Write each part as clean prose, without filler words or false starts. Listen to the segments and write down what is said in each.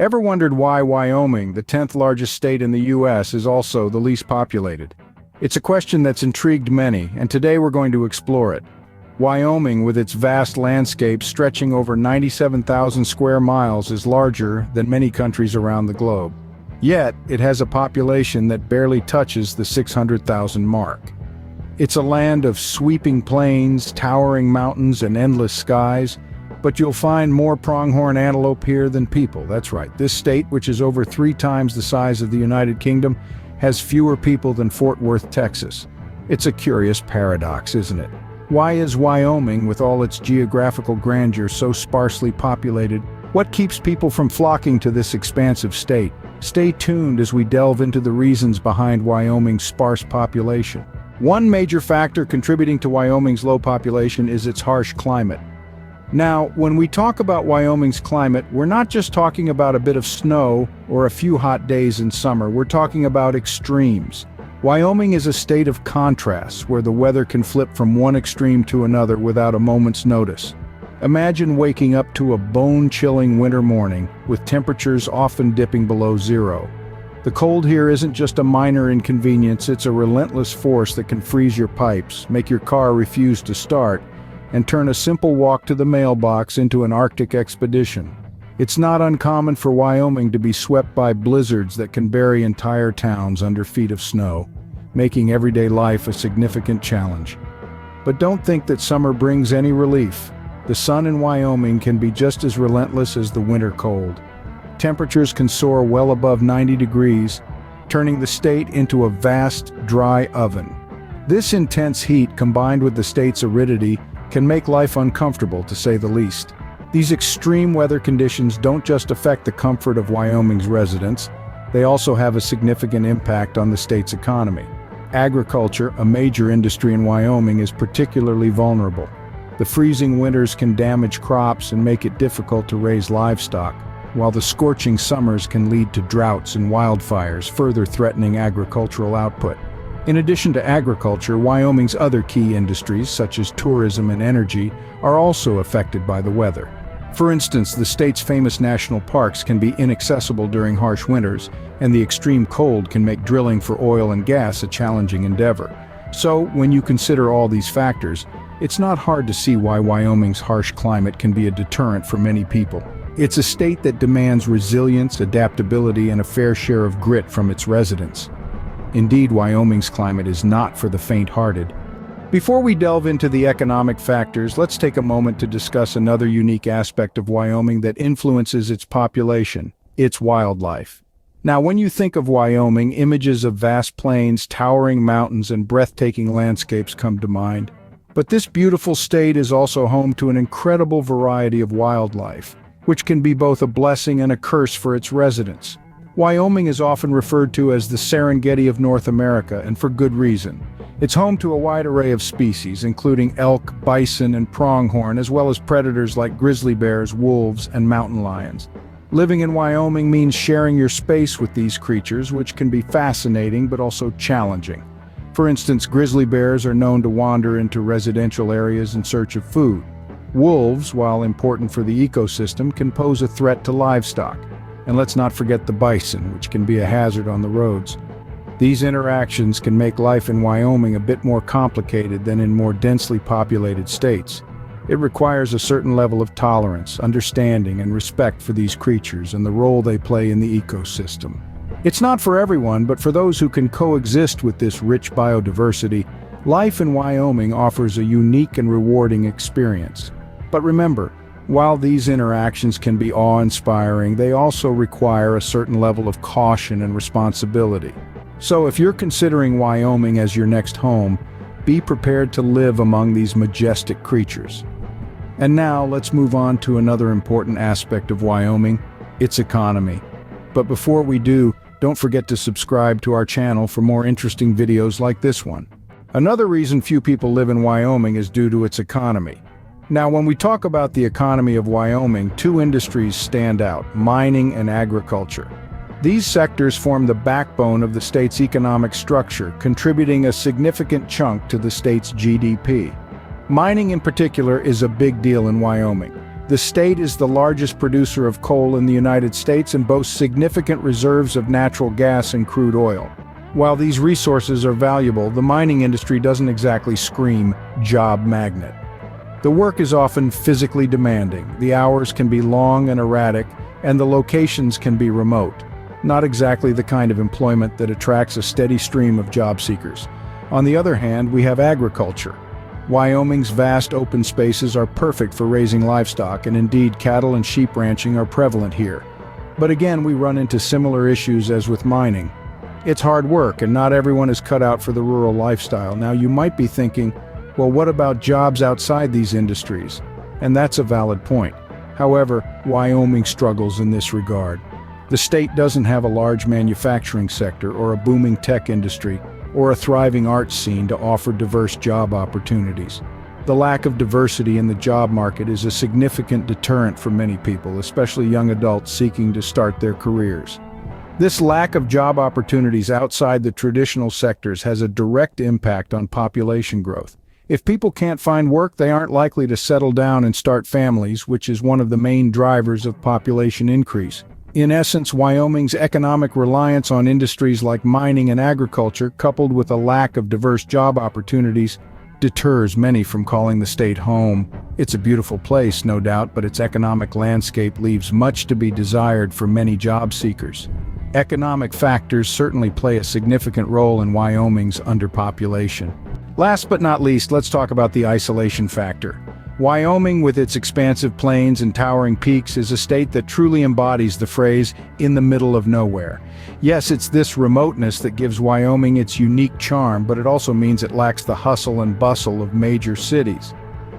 Ever wondered why Wyoming, the 10th largest state in the US, is also the least populated? It's a question that's intrigued many, and today we're going to explore it. Wyoming, with its vast landscape stretching over 97,000 square miles, is larger than many countries around the globe. Yet, it has a population that barely touches the 600,000 mark. It's a land of sweeping plains, towering mountains, and endless skies, but you'll find more pronghorn antelope here than people. That's right, this state, which is over 3 times the size of the United Kingdom, has fewer people than Fort Worth, Texas. It's a curious paradox, isn't it? Why is Wyoming, with all its geographical grandeur, so sparsely populated? What keeps people from flocking to this expansive state? Stay tuned as we delve into the reasons behind Wyoming's sparse population. One major factor contributing to Wyoming's low population is its harsh climate. Now, when we talk about Wyoming's climate, we're not just talking about a bit of snow or a few hot days in summer. We're talking about extremes. Wyoming is a state of contrasts where the weather can flip from one extreme to another without a moment's notice. Imagine waking up to a bone-chilling winter morning with temperatures often dipping below zero. The cold here isn't just a minor inconvenience, it's a relentless force that can freeze your pipes, make your car refuse to start, and turn a simple walk to the mailbox into an Arctic expedition. It's not uncommon for Wyoming to be swept by blizzards that can bury entire towns under feet of snow, making everyday life a significant challenge. But don't think that summer brings any relief. The sun in Wyoming can be just as relentless as the winter cold. Temperatures can soar well above 90 degrees, turning the state into a vast, dry oven. This intense heat, combined with the state's aridity, can make life uncomfortable, to say the least. These extreme weather conditions don't just affect the comfort of Wyoming's residents, they also have a significant impact on the state's economy. Agriculture, a major industry in Wyoming, is particularly vulnerable. The freezing winters can damage crops and make it difficult to raise livestock, while the scorching summers can lead to droughts and wildfires, further threatening agricultural output. In addition to agriculture, Wyoming's other key industries, such as tourism and energy, are also affected by the weather. For instance, the state's famous national parks can be inaccessible during harsh winters, and the extreme cold can make drilling for oil and gas a challenging endeavor. So, when you consider all these factors, it's not hard to see why Wyoming's harsh climate can be a deterrent for many people. It's a state that demands resilience, adaptability, and a fair share of grit from its residents. Indeed, Wyoming's climate is not for the faint-hearted. Before we delve into the economic factors, let's take a moment to discuss another unique aspect of Wyoming that influences its population: its wildlife. Now, when you think of Wyoming, images of vast plains, towering mountains, and breathtaking landscapes come to mind. But this beautiful state is also home to an incredible variety of wildlife, which can be both a blessing and a curse for its residents. Wyoming is often referred to as the Serengeti of North America, and for good reason. It's home to a wide array of species, including elk, bison, and pronghorn, as well as predators like grizzly bears, wolves, and mountain lions. Living in Wyoming means sharing your space with these creatures, which can be fascinating but also challenging. For instance, grizzly bears are known to wander into residential areas in search of food. Wolves, while important for the ecosystem, can pose a threat to livestock. And let's not forget the bison, which can be a hazard on the roads. These interactions can make life in Wyoming a bit more complicated than in more densely populated states. It requires a certain level of tolerance, understanding, and respect for these creatures and the role they play in the ecosystem. It's not for everyone, but for those who can coexist with this rich biodiversity, life in Wyoming offers a unique and rewarding experience. But remember, while these interactions can be awe-inspiring, they also require a certain level of caution and responsibility. So if you're considering Wyoming as your next home, be prepared to live among these majestic creatures. And now let's move on to another important aspect of Wyoming, its economy. But before we do, don't forget to subscribe to our channel for more interesting videos like this one. Another reason few people live in Wyoming is due to its economy. Now, when we talk about the economy of Wyoming, 2 industries stand out: mining and agriculture. These sectors form the backbone of the state's economic structure, contributing a significant chunk to the state's GDP. Mining in particular is a big deal in Wyoming. The state is the largest producer of coal in the United States and boasts significant reserves of natural gas and crude oil. While these resources are valuable, the mining industry doesn't exactly scream job magnet. The work is often physically demanding, the hours can be long and erratic, and the locations can be remote. Not exactly the kind of employment that attracts a steady stream of job seekers. On the other hand, we have agriculture. Wyoming's vast open spaces are perfect for raising livestock, and indeed cattle and sheep ranching are prevalent here. But again, we run into similar issues as with mining. It's hard work, and not everyone is cut out for the rural lifestyle. Now you might be thinking, well, what about jobs outside these industries? And that's a valid point. However, Wyoming struggles in this regard. The state doesn't have a large manufacturing sector or a booming tech industry or a thriving arts scene to offer diverse job opportunities. The lack of diversity in the job market is a significant deterrent for many people, especially young adults seeking to start their careers. This lack of job opportunities outside the traditional sectors has a direct impact on population growth. If people can't find work, they aren't likely to settle down and start families, which is one of the main drivers of population increase. In essence, Wyoming's economic reliance on industries like mining and agriculture, coupled with a lack of diverse job opportunities, deters many from calling the state home. It's a beautiful place, no doubt, but its economic landscape leaves much to be desired for many job seekers. Economic factors certainly play a significant role in Wyoming's underpopulation. Last but not least, let's talk about the isolation factor. Wyoming, with its expansive plains and towering peaks, is a state that truly embodies the phrase, "in the middle of nowhere." Yes, it's this remoteness that gives Wyoming its unique charm, but it also means it lacks the hustle and bustle of major cities.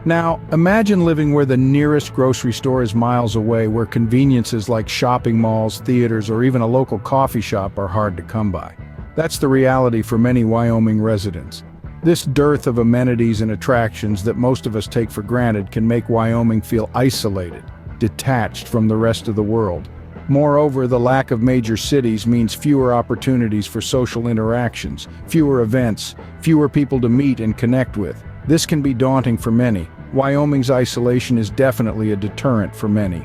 Now, imagine living where the nearest grocery store is miles away, where conveniences like shopping malls, theaters, or even a local coffee shop are hard to come by. That's the reality for many Wyoming residents. This dearth of amenities and attractions that most of us take for granted can make Wyoming feel isolated, detached from the rest of the world. Moreover, the lack of major cities means fewer opportunities for social interactions, fewer events, fewer people to meet and connect with. This can be daunting for many. Wyoming's isolation is definitely a deterrent for many.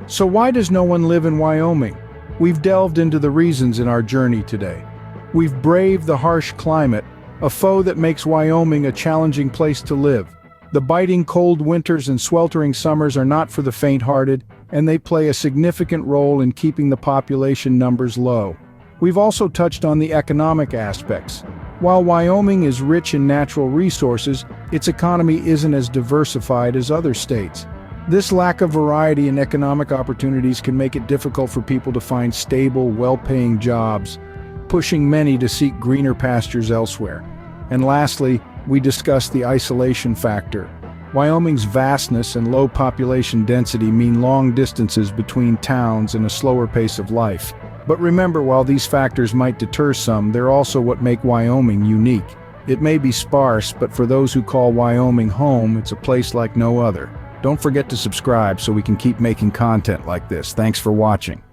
So why does no one live in Wyoming? We've delved into the reasons in our journey today. We've braved the harsh climate, a foe that makes Wyoming a challenging place to live. The biting cold winters and sweltering summers are not for the faint-hearted, and they play a significant role in keeping the population numbers low. We've also touched on the economic aspects. While Wyoming is rich in natural resources, its economy isn't as diversified as other states. This lack of variety in economic opportunities can make it difficult for people to find stable, well-paying jobs, pushing many to seek greener pastures elsewhere. And lastly, we discussed the isolation factor. Wyoming's vastness and low population density mean long distances between towns and a slower pace of life. But remember, while these factors might deter some, they're also what make Wyoming unique. It may be sparse, but for those who call Wyoming home, it's a place like no other. Don't forget to subscribe so we can keep making content like this. Thanks for watching.